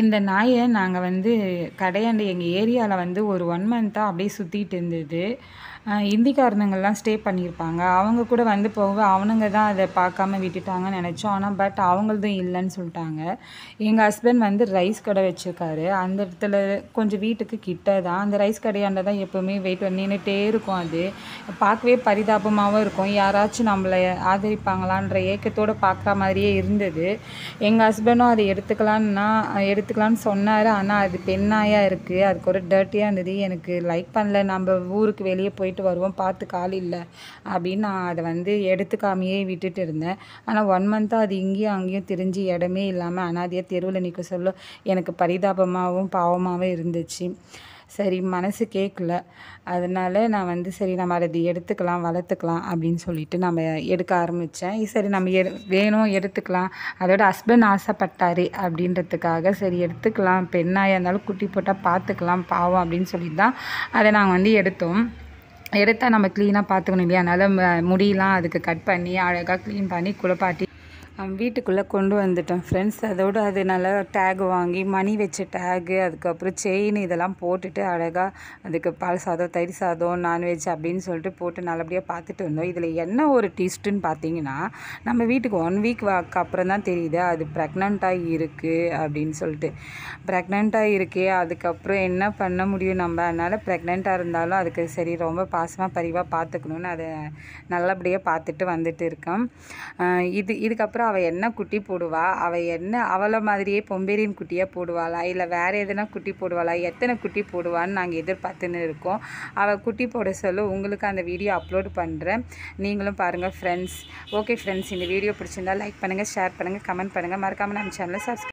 இந்த நாய நாங்க வந்து கடையாண்ட எங்க ஏரியால வந்து ஒரு 1 மந்த்தா அப்படியே சுத்திட்டு இருந்தது. ஹிந்திக்காரனுங்கலாம் ஸ்டே பண்ணியிருப்பாங்க. அவங்க கூட வந்து போக அவனுங்க தான் அத பார்க்காம விட்டுட்டாங்கன்னு நெனச்சோம். ஆனா அவங்களதும் இல்லன்னு சொல்ட்டாங்க. எங்க ஹஸ்பண்ட் வந்து ரைஸ் கடை வச்சிருக்காரு. அந்த இடத்துல கொஞ்சம் வீட்டுக்கு கிட்ட தான். அந்த ரைஸ் கடையாண்ட தான் எப்பவுமே வெயிட் பண்ணி நின்னுட்டே இருக்கும் அது. பார்க்கவே பரிதாபமாவும் இருக்கும். யாராச்சும் நம்மள ஆதரிப்பாங்களான்ற ஏக்கத்தோட பார்க்குற மாரியே இருந்தது. எங்க ஹஸ்பண்டும் அத எடுத்துக்கலான்னு சொன்னாரு. ஆனா அது பெண் நாயா இருக்கு. அதுக்கு ஒரு டர்ட்டியா இருந்தது. எனக்கு லைக் பண்ணல. நம்ப ஊருக்கு வெளிய போயிட்டு வருவோம். பார்த்துக்க ஆள் இல்ல அப்படின்னு நான் அத வந்து எடுத்துக்காமயே விட்டுட்டு இருந்தேன். ஆனா 1 மந்த்தா அது இங்கேயும் அங்கேயும் திரிஞ்சு இடமே இல்லாம அனாதையா தெருவுல நிக்க சொல்ல எனக்கு பரிதாபமாவும், பாவமாவும் இருந்துச்சு. சரி மனசு கேட்கல. அதனால நான் வந்து சரி நம்ம அத எடுத்துக்கலாம், வளர்த்துக்கலாம் அப்படின்னு சொல்லிட்டு நம்ம எடுக்க ஆரம்பிச்சேன். சரி நம்ம வேணும் எடுத்துக்கலாம். அதோட ஹஸ்பண்ட் ஆசைப்பட்டாரு அப்படின்றதுக்காக சரி எடுத்துக்கலாம். பெண் நாயா இருந்தாலும் குட்டி போட்டா பார்த்துக்கலாம் பாவம் அப்படின்னு சொல்லிட்டு தான் அத நாங்க வந்து எடுத்தோம். எடுத்தா நம்ம க்ளீனா பார்த்துக்கணும் இல்லையா? அதனால முடியெல்லாம் அதுக்கு கட் பண்ணி அழகா க்ளீன் பண்ணி குளிப்பாட்டி வீட்டுக்குள்ளே கொண்டு வந்துட்டோம் ஃப்ரெண்ட்ஸ். அதோடு அது நல்லா டேக் வாங்கி மணி வச்ச டேகு, அதுக்கப்புறம் செயின் இதெல்லாம் போட்டுட்டு அழகாக அதுக்கு பால் சாதம், தயிர் சாதம், நான்வெஜ் அப்படின்னு சொல்லிட்டு போட்டு நல்லபடியாக பார்த்துட்டு இருந்தோம். இதில் என்ன ஒரு ட்விஸ்ட்டுன்னு பார்த்தீங்கன்னா, நம்ம வீட்டுக்கு 1 வீக் அப்புறம் தான் தெரியுது அது ப்ரெக்னெண்ட்டாக இருக்குது அப்படின்னு சொல்லிட்டு. ப்ரெக்னெண்ட்டாக இருக்கே அதுக்கப்புறம் என்ன பண்ண முடியும் நம்ம? அதனால் ப்ரெக்னெண்ட்டாக இருந்தாலும் அதுக்கு சரி ரொம்ப பாசமாக பரிவாக பார்த்துக்கணுன்னு அதை நல்லபடியாக பார்த்துட்டு வந்துட்டு இருக்கேன். இதுக்கப்புறம் அவள் என்ன குட்டி போடுவா? அவளை மாதிரியே பொம்பேரியன் குட்டியாக போடுவாளா? இல்லை வேறு எதுனா குட்டி போடுவாளா? எத்தனை குட்டி போடுவான்னு நாங்கள் எதிர்பார்த்துன்னு இருக்கோம். அவள் குட்டி போட சொல்ல உங்களுக்கு அந்த வீடியோ அப்லோட் பண்ணுறேன். நீங்களும் பாருங்கள் ஃப்ரெண்ட்ஸ். ஓகே ஃப்ரெண்ட்ஸ், இந்த வீடியோ பிடிச்சிருந்தா லைக் பண்ணுங்கள், ஷேர் பண்ணுங்கள், கமெண்ட் பண்ணுங்கள். மறக்காமல் நம்ம சேனலை சப்ஸ்கிரைப்